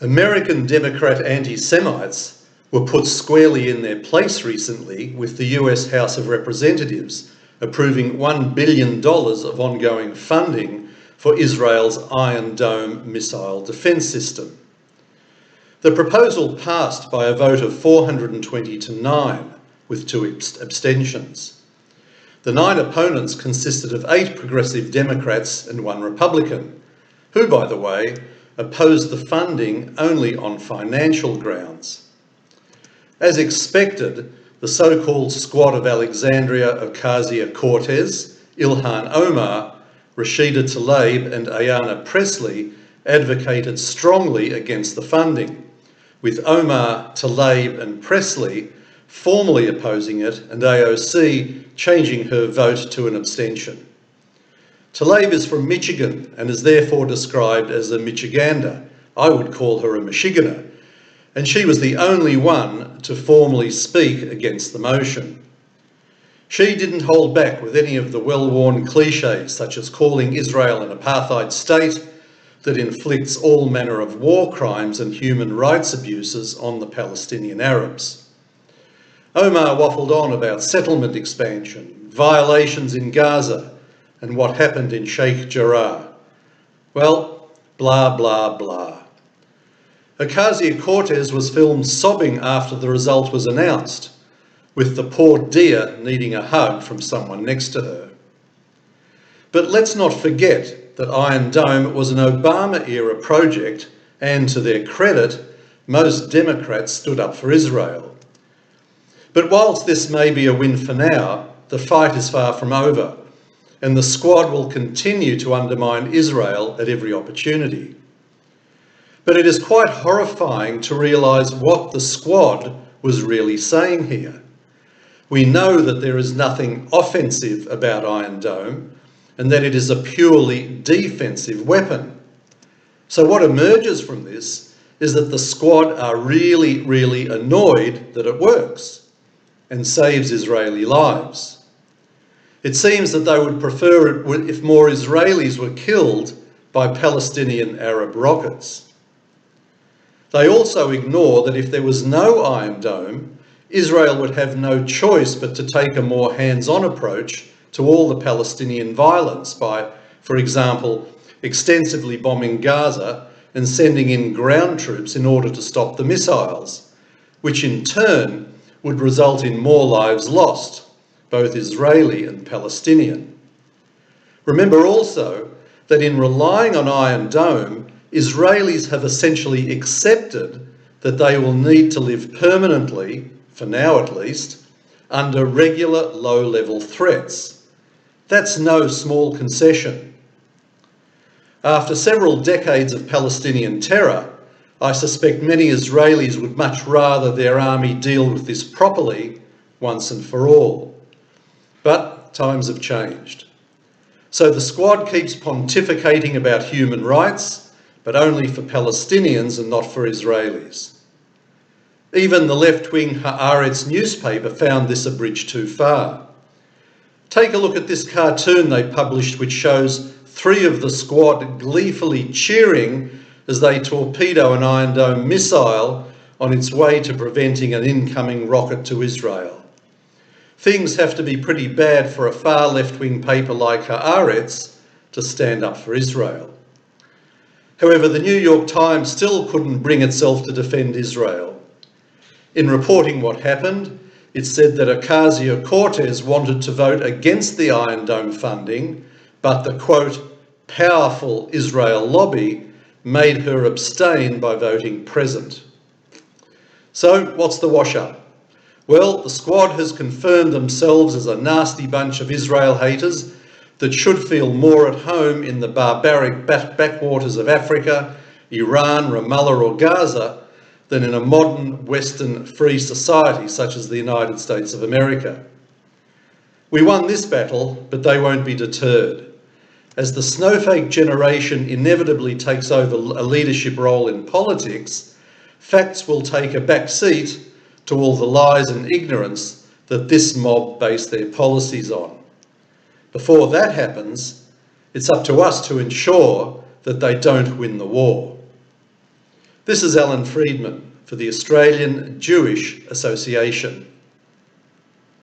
American Democrat anti-Semites were put squarely in their place recently with the US House of Representatives approving $1 billion of ongoing funding for Israel's Iron Dome missile defence system. The proposal passed by a vote of 420 to 9, with 2 abstentions. The 9 opponents consisted of 8 progressive Democrats and 1 Republican, who, by the way, opposed the funding only on financial grounds. As expected, the so-called Squad of Alexandria, Ocasio-Cortez, Ilhan Omar, Rashida Tlaib and Ayanna Pressley advocated strongly against the funding, with Omar, Tlaib and Pressley formally opposing it and AOC changing her vote to an abstention. Tlaib is from Michigan and is therefore described as a Michigander. I would call her a Michiganer, and she was the only one to formally speak against the motion. She didn't hold back with any of the well-worn cliches, such as calling Israel an apartheid state that inflicts all manner of war crimes and human rights abuses on the Palestinian Arabs. Omar waffled on about settlement expansion, violations in Gaza, and what happened in Sheikh Jarrah. Well, blah, blah, blah. Ocasio-Cortez was filmed sobbing after the result was announced, with the poor dear needing a hug from someone next to her. But let's not forget that Iron Dome was an Obama-era project, and to their credit, most Democrats stood up for Israel. But whilst this may be a win for now, the fight is far from over, and the Squad will continue to undermine Israel at every opportunity. But it is quite horrifying to realise what the Squad was really saying here. We know that there is nothing offensive about Iron Dome and that it is a purely defensive weapon. So what emerges from this is that the Squad are really, really annoyed that it works and saves Israeli lives. It seems that they would prefer it if more Israelis were killed by Palestinian Arab rockets. They also ignore that if there was no Iron Dome, Israel would have no choice but to take a more hands-on approach to all the Palestinian violence by, for example, extensively bombing Gaza and sending in ground troops in order to stop the missiles, which in turn would result in more lives lost, both Israeli and Palestinian. Remember also that in relying on Iron Dome, Israelis have essentially accepted that they will need to live permanently, for now at least, under regular low-level threats. That's no small concession. After several decades of Palestinian terror, I suspect many Israelis would much rather their army deal with this properly once and for all. But times have changed. So the Squad keeps pontificating about human rights, but only for Palestinians and not for Israelis. Even the left-wing Haaretz newspaper found this a bridge too far. Take a look at this cartoon they published, which shows 3 of the Squad gleefully cheering as they torpedo an Iron Dome missile on its way to preventing an incoming rocket to Israel. Things have to be pretty bad for a far left-wing paper like Haaretz to stand up for Israel. However, the New York Times still couldn't bring itself to defend Israel. In reporting what happened, it said that Ocasio-Cortez wanted to vote against the Iron Dome funding, but the, quote, powerful Israel lobby made her abstain by voting present. So what's the wash-up? Well, the Squad has confirmed themselves as a nasty bunch of Israel haters that should feel more at home in the barbaric backwaters of Africa, Iran, Ramallah or Gaza than in a modern Western free society such as the United States of America. We won this battle, but they won't be deterred. As the snowflake generation inevitably takes over a leadership role in politics, facts will take a back seat to all the lies and ignorance that this mob base their policies on. Before that happens, it's up to us to ensure that they don't win the war. This is Alan Freedman for the Australian Jewish Association.